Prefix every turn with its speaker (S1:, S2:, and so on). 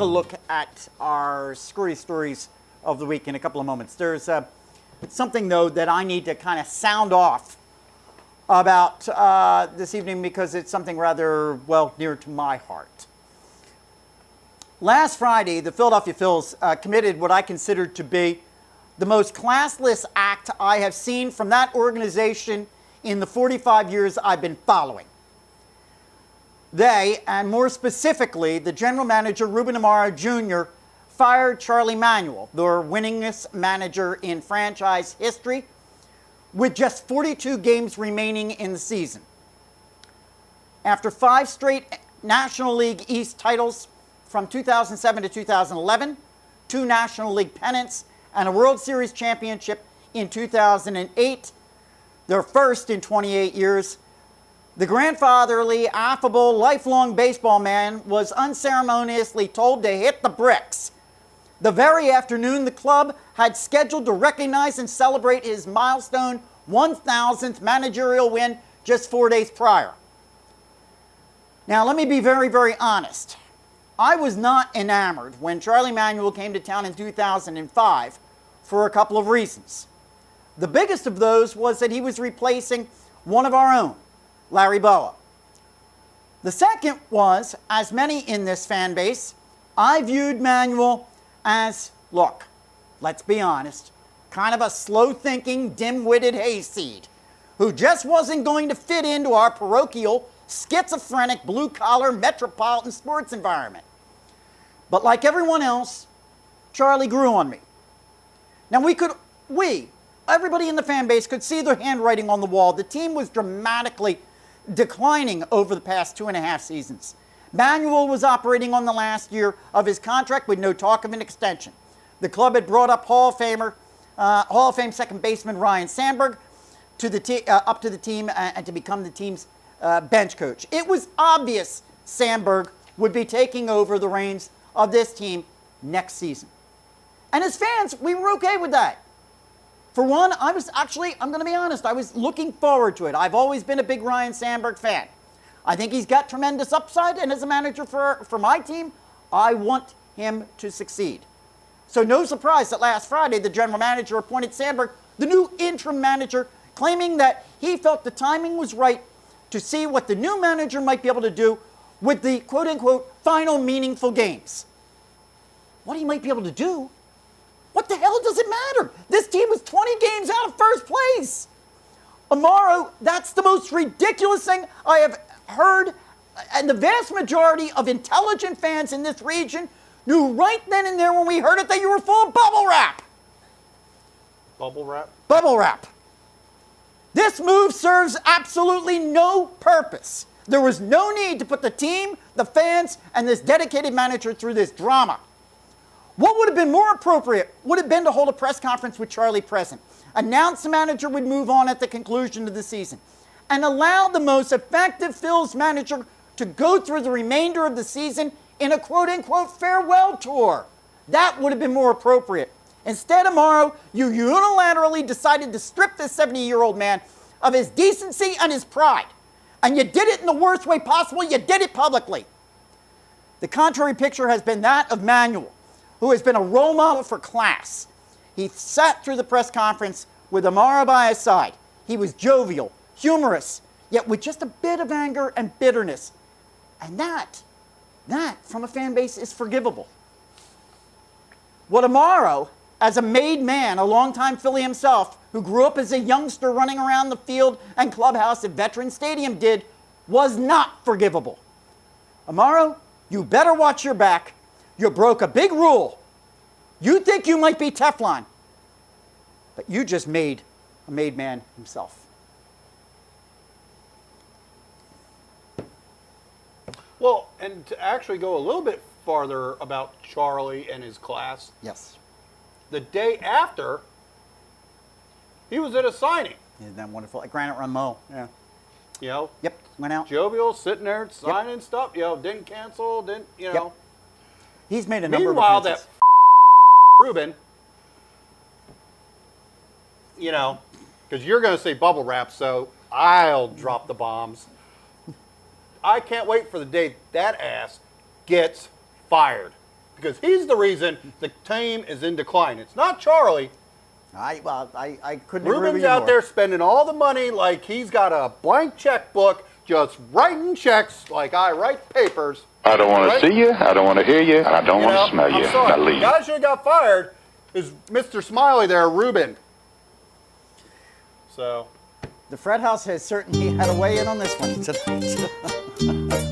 S1: a look at our screwy stories of the week in a couple of moments. There's something, though, that I need to kind of sound off about this evening because it's something rather, well, near to my heart. Last Friday, the Philadelphia Phillies committed what I considered to be the most classless act I have seen from that organization in the 45 years I've been following. They, and more specifically, the general manager, Ruben Amaro Jr., fired Charlie Manuel, their winningest manager in franchise history, with just 42 games remaining in the season. After 5 straight National League East titles from 2007 to 2011, 2 National League pennants, and a World Series championship in 2008, their first in 28 years, the grandfatherly, affable, lifelong baseball man was unceremoniously told to hit the bricks the very afternoon the club had scheduled to recognize and celebrate his milestone 1,000th managerial win just 4 days prior. Now, let me be very, very honest. I was not enamored when Charlie Manuel came to town in 2005 for a couple of reasons. The biggest of those was that he was replacing one of our own, Larry Boa. The second was, as many in this fan base, I viewed Manuel as, look, let's be honest, kind of a slow-thinking, dim-witted hayseed who just wasn't going to fit into our parochial, schizophrenic, blue-collar, metropolitan sports environment. But like everyone else, Charlie grew on me. Now everybody in the fan base could see the handwriting on the wall. The team was dramatically declining over the past 2.5 seasons. Manuel was operating on the last year of his contract with no talk of an extension. The club had brought up Hall of Fame second baseman Ryne Sandberg up to the team and to become the team's bench coach. It was obvious Sandberg would be taking over the reins of this team next season. And as fans, we were okay with that. For one, I'm going to be honest, I was looking forward to it. I've always been a big Ryne Sandberg fan. I think he's got tremendous upside, and as a manager for my team, I want him to succeed. So no surprise that last Friday, the general manager appointed Sandberg the new interim manager, claiming that he felt the timing was right to see what the new manager might be able to do with the quote-unquote final meaningful games. What he might be able to do? What the hell does it matter? This team was 20 games out of first place. Amaro, that's the most ridiculous thing I have heard, and the vast majority of intelligent fans in this region knew right then and there when we heard it that you were full of bubble wrap.
S2: Bubble wrap?
S1: Bubble wrap. This move serves absolutely no purpose. There was no need to put the team, the fans, and this dedicated manager through this drama. What would have been more appropriate would have been to hold a press conference with Charlie present, announce the manager would move on at the conclusion of the season, and allow the most effective Phillies manager to go through the remainder of the season in a quote-unquote farewell tour. That would have been more appropriate. Instead, Amaro, you unilaterally decided to strip this 70-year-old man of his decency and his pride. And you did it in the worst way possible. You did it publicly. The contrary picture has been that of Manuel, who has been a role model for class. He sat through the press conference with Amaro by his side. He was jovial, humorous, yet with just a bit of anger and bitterness. And that, from a fan base, is forgivable. What Amaro, as a made man, a longtime Philly himself, who grew up as a youngster running around the field and clubhouse at Veterans Stadium did, was not forgivable. Amaro, you better watch your back. You broke a big rule. You think you might be Teflon, but you just made a made man himself.
S2: Well, and to actually go a little bit farther about Charlie and his class.
S1: Yes.
S2: The day after, he was at a signing.
S1: Isn't that wonderful? At Granite Run Mo. Yeah.
S2: You know?
S1: Yep. Went out.
S2: Jovial, sitting there signing stuff. You know, didn't cancel, didn't, you know.
S1: Yep. He's made a number of
S2: Meanwhile,
S1: appearances.
S2: that Ruben, you know, because you're going to say bubble wrap, so I'll drop the bombs. I can't wait for the day that ass gets fired. because he's the reason the team is in decline. It's not Charlie.
S1: I couldn't agree with
S2: Ruben's
S1: you
S2: out
S1: more.
S2: there spending all the money like he's got a blank checkbook, just writing checks like I write papers.
S3: I don't want to see you, I don't want to hear you, and I don't want to smell you.
S2: I'm sorry.
S3: Now
S2: The
S3: leave.
S2: guy should have got fired is Mr. Smiley there, Ruben. So,
S1: The Frat House has certainly had a weigh in on this one tonight.